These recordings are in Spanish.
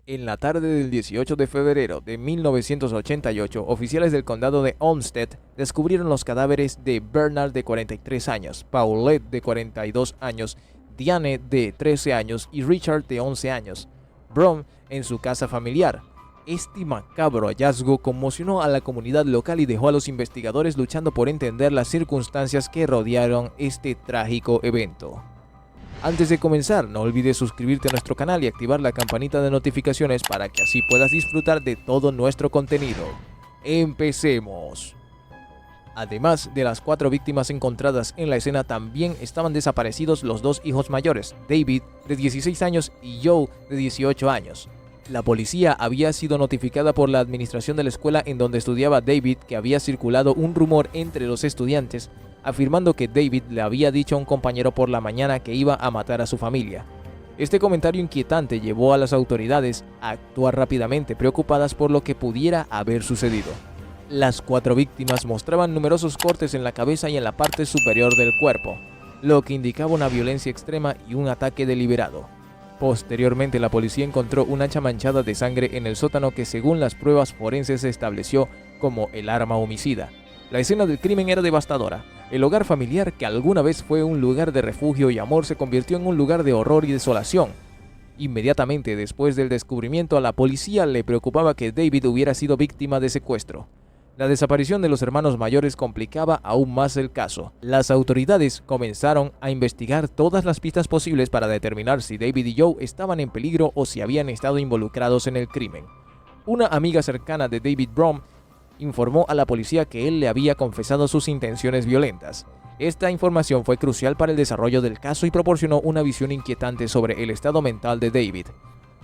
En la tarde del 18 de febrero de 1988, oficiales del condado de Olmsted descubrieron los cadáveres de Bernard, de 43 años, Paulette, de 42 años, Diane, de 13 años y Richard, de 11 años, Brom, en su casa familiar. Este macabro hallazgo conmocionó a la comunidad local y dejó a los investigadores luchando por entender las circunstancias que rodearon este trágico evento. Antes de comenzar, no olvides suscribirte a nuestro canal y activar la campanita de notificaciones para que así puedas disfrutar de todo nuestro contenido. ¡Empecemos! Además de las 4 víctimas encontradas en la escena, también estaban desaparecidos los 2 hijos mayores, David, de 16 años, y Joe, de 18 años. La policía había sido notificada por la administración de la escuela en donde estudiaba David que había circulado un rumor entre los estudiantes afirmando que David le había dicho a un compañero por la mañana que iba a matar a su familia. Este comentario inquietante llevó a las autoridades a actuar rápidamente, preocupadas por lo que pudiera haber sucedido. Las 4 víctimas mostraban numerosos cortes en la cabeza y en la parte superior del cuerpo, lo que indicaba una violencia extrema y un ataque deliberado. Posteriormente, la policía encontró una hacha manchada de sangre en el sótano que, según las pruebas forenses, se estableció como el arma homicida. La escena del crimen era devastadora. El hogar familiar, que alguna vez fue un lugar de refugio y amor, se convirtió en un lugar de horror y desolación. Inmediatamente después del descubrimiento, a la policía le preocupaba que David hubiera sido víctima de secuestro. La desaparición de los hermanos mayores complicaba aún más el caso. Las autoridades comenzaron a investigar todas las pistas posibles para determinar si David y Joe estaban en peligro o si habían estado involucrados en el crimen. Una amiga cercana de David Brom informó a la policía que él le había confesado sus intenciones violentas. Esta información fue crucial para el desarrollo del caso y proporcionó una visión inquietante sobre el estado mental de David.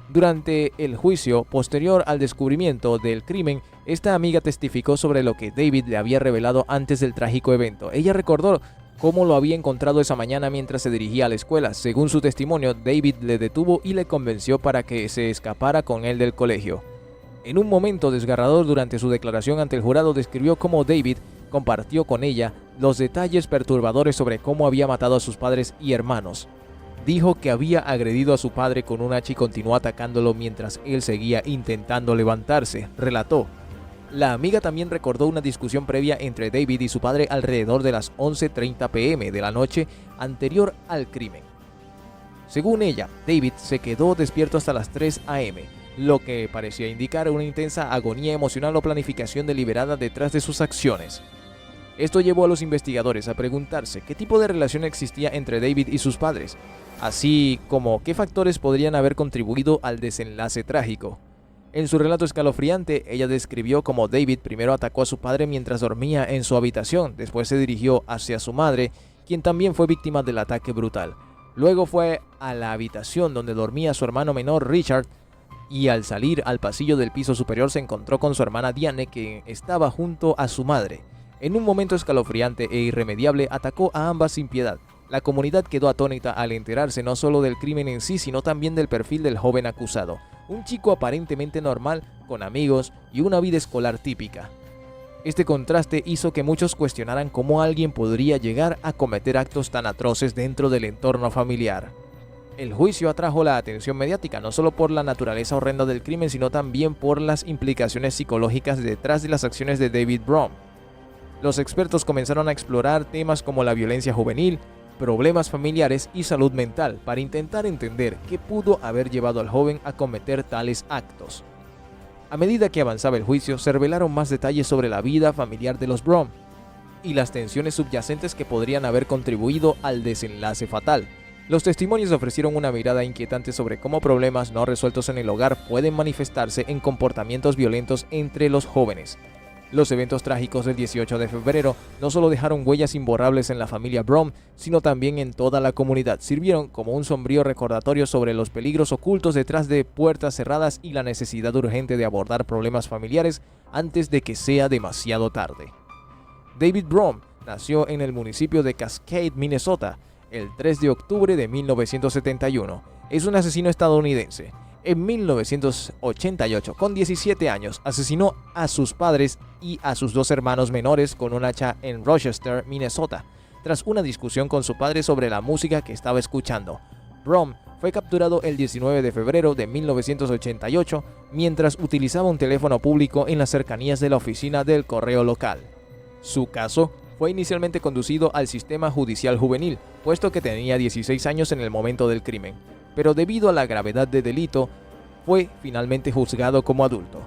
Durante el juicio posterior al descubrimiento del crimen, esta amiga testificó sobre lo que David le había revelado antes del trágico evento. Ella recordó cómo lo había encontrado esa mañana mientras se dirigía a la escuela. Según su testimonio, David le detuvo y le convenció para que se escapara con él del colegio. En un momento desgarrador durante su declaración ante el jurado, describió cómo David compartió con ella los detalles perturbadores sobre cómo había matado a sus padres y hermanos. Dijo que había agredido a su padre con un hacha y continuó atacándolo mientras él seguía intentando levantarse, relató. La amiga también recordó una discusión previa entre David y su padre alrededor de las 11:30 p.m. de la noche anterior al crimen. Según ella, David se quedó despierto hasta las 3 a.m., lo que parecía indicar una intensa agonía emocional o planificación deliberada detrás de sus acciones. Esto llevó a los investigadores a preguntarse qué tipo de relación existía entre David y sus padres, así como qué factores podrían haber contribuido al desenlace trágico. En su relato escalofriante, ella describió cómo David primero atacó a su padre mientras dormía en su habitación, después se dirigió hacia su madre, quien también fue víctima del ataque brutal. Luego fue a la habitación donde dormía su hermano menor Richard, y al salir al pasillo del piso superior se encontró con su hermana Diane, que estaba junto a su madre. En un momento escalofriante e irremediable, atacó a ambas sin piedad. La comunidad quedó atónita al enterarse no solo del crimen en sí, sino también del perfil del joven acusado. Un chico aparentemente normal, con amigos y una vida escolar típica. Este contraste hizo que muchos cuestionaran cómo alguien podría llegar a cometer actos tan atroces dentro del entorno familiar. El juicio atrajo la atención mediática no solo por la naturaleza horrenda del crimen, sino también por las implicaciones psicológicas detrás de las acciones de David Brom. Los expertos comenzaron a explorar temas como la violencia juvenil, problemas familiares y salud mental para intentar entender qué pudo haber llevado al joven a cometer tales actos. A medida que avanzaba el juicio, se revelaron más detalles sobre la vida familiar de los Brom y las tensiones subyacentes que podrían haber contribuido al desenlace fatal. Los testimonios ofrecieron una mirada inquietante sobre cómo problemas no resueltos en el hogar pueden manifestarse en comportamientos violentos entre los jóvenes. Los eventos trágicos del 18 de febrero no solo dejaron huellas imborrables en la familia Brom, sino también en toda la comunidad. Sirvieron como un sombrío recordatorio sobre los peligros ocultos detrás de puertas cerradas y la necesidad urgente de abordar problemas familiares antes de que sea demasiado tarde. David Brom nació en el municipio de Cascade, Minnesota, el 3 de octubre de 1971. Es un asesino estadounidense. En 1988, con 17 años, asesinó a sus padres y a sus 2 hermanos menores con un hacha en Rochester, Minnesota, tras una discusión con su padre sobre la música que estaba escuchando. Brom fue capturado el 19 de febrero de 1988 mientras utilizaba un teléfono público en las cercanías de la oficina del correo local. Su caso fue inicialmente conducido al sistema judicial juvenil, puesto que tenía 16 años en el momento del crimen, pero debido a la gravedad del delito, fue finalmente juzgado como adulto.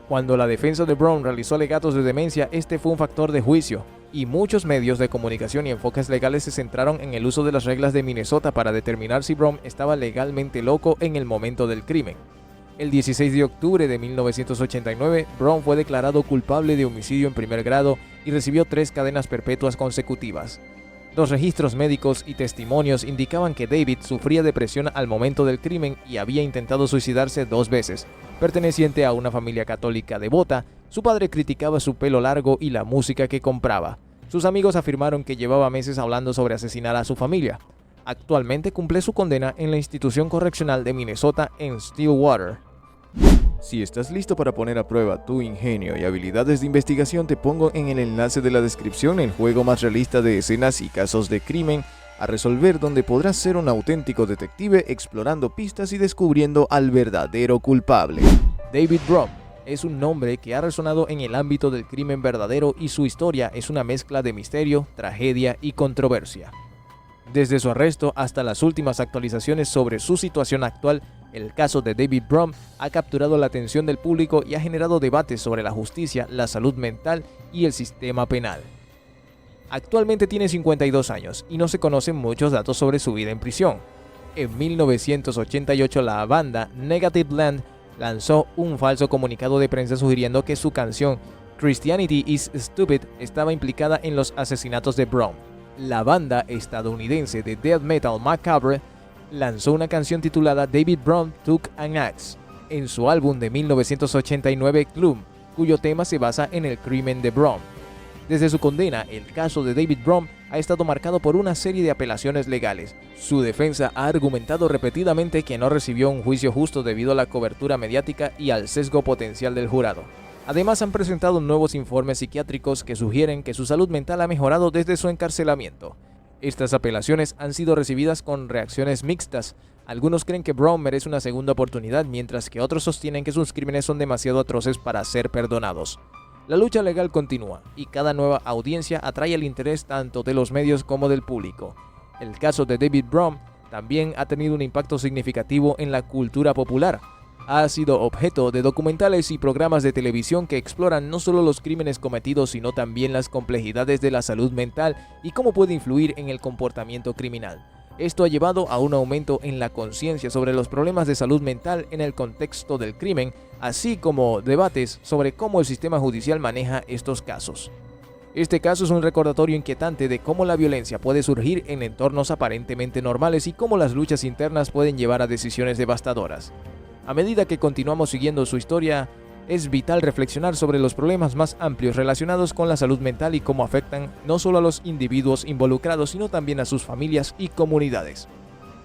Cuando la defensa de Brown realizó alegatos de demencia, este fue un factor de juicio, y muchos medios de comunicación y enfoques legales se centraron en el uso de las reglas de Minnesota para determinar si Brown estaba legalmente loco en el momento del crimen. El 16 de octubre de 1989, Brown fue declarado culpable de homicidio en primer grado y recibió 3 cadenas perpetuas consecutivas. Los registros médicos y testimonios indicaban que David sufría depresión al momento del crimen y había intentado suicidarse 2 veces. Perteneciente a una familia católica devota, su padre criticaba su pelo largo y la música que compraba. Sus amigos afirmaron que llevaba meses hablando sobre asesinar a su familia. Actualmente cumple su condena en la institución correccional de Minnesota en Stillwater. Si estás listo para poner a prueba tu ingenio y habilidades de investigación, te pongo en el enlace de la descripción el juego más realista de escenas y casos de crimen a resolver, donde podrás ser un auténtico detective explorando pistas y descubriendo al verdadero culpable. David Brown es un nombre que ha resonado en el ámbito del crimen verdadero y su historia es una mezcla de misterio, tragedia y controversia. Desde su arresto hasta las últimas actualizaciones sobre su situación actual, el caso de David Brown ha capturado la atención del público y ha generado debates sobre la justicia, la salud mental y el sistema penal. Actualmente tiene 52 años y no se conocen muchos datos sobre su vida en prisión. En 1988 la banda Negative Land lanzó un falso comunicado de prensa sugiriendo que su canción Christianity is Stupid estaba implicada en los asesinatos de Brown. La banda estadounidense de death metal Macabre lanzó una canción titulada David Brown Took an Axe en su álbum de 1989 Gloom, cuyo tema se basa en el crimen de Brown. Desde su condena, el caso de David Brown ha estado marcado por una serie de apelaciones legales. Su defensa ha argumentado repetidamente que no recibió un juicio justo debido a la cobertura mediática y al sesgo potencial del jurado. Además, han presentado nuevos informes psiquiátricos que sugieren que su salud mental ha mejorado desde su encarcelamiento. Estas apelaciones han sido recibidas con reacciones mixtas. Algunos creen que Brown merece una segunda oportunidad, mientras que otros sostienen que sus crímenes son demasiado atroces para ser perdonados. La lucha legal continúa, y cada nueva audiencia atrae el interés tanto de los medios como del público. El caso de David Brown también ha tenido un impacto significativo en la cultura popular. Ha sido objeto de documentales y programas de televisión que exploran no solo los crímenes cometidos, sino también las complejidades de la salud mental y cómo puede influir en el comportamiento criminal. Esto ha llevado a un aumento en la conciencia sobre los problemas de salud mental en el contexto del crimen, así como debates sobre cómo el sistema judicial maneja estos casos. Este caso es un recordatorio inquietante de cómo la violencia puede surgir en entornos aparentemente normales y cómo las luchas internas pueden llevar a decisiones devastadoras. A medida que continuamos siguiendo su historia, es vital reflexionar sobre los problemas más amplios relacionados con la salud mental y cómo afectan no solo a los individuos involucrados, sino también a sus familias y comunidades.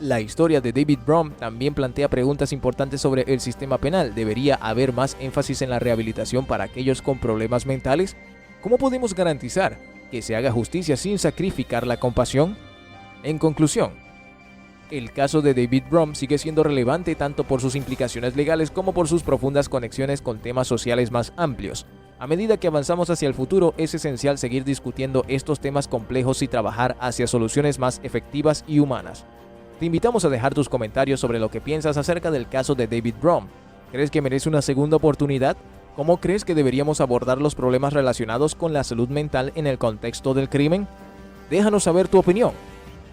La historia de David Brown también plantea preguntas importantes sobre el sistema penal. ¿Debería haber más énfasis en la rehabilitación para aquellos con problemas mentales? ¿Cómo podemos garantizar que se haga justicia sin sacrificar la compasión? En conclusión, el caso de David Brown sigue siendo relevante tanto por sus implicaciones legales como por sus profundas conexiones con temas sociales más amplios. A medida que avanzamos hacia el futuro, es esencial seguir discutiendo estos temas complejos y trabajar hacia soluciones más efectivas y humanas. Te invitamos a dejar tus comentarios sobre lo que piensas acerca del caso de David Brown. ¿Crees que merece una segunda oportunidad? ¿Cómo crees que deberíamos abordar los problemas relacionados con la salud mental en el contexto del crimen? Déjanos saber tu opinión.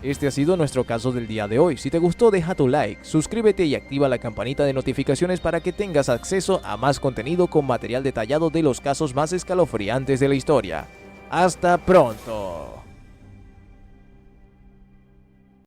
Este ha sido nuestro caso del día de hoy. Si te gustó, deja tu like, suscríbete y activa la campanita de notificaciones para que tengas acceso a más contenido con material detallado de los casos más escalofriantes de la historia. ¡Hasta pronto!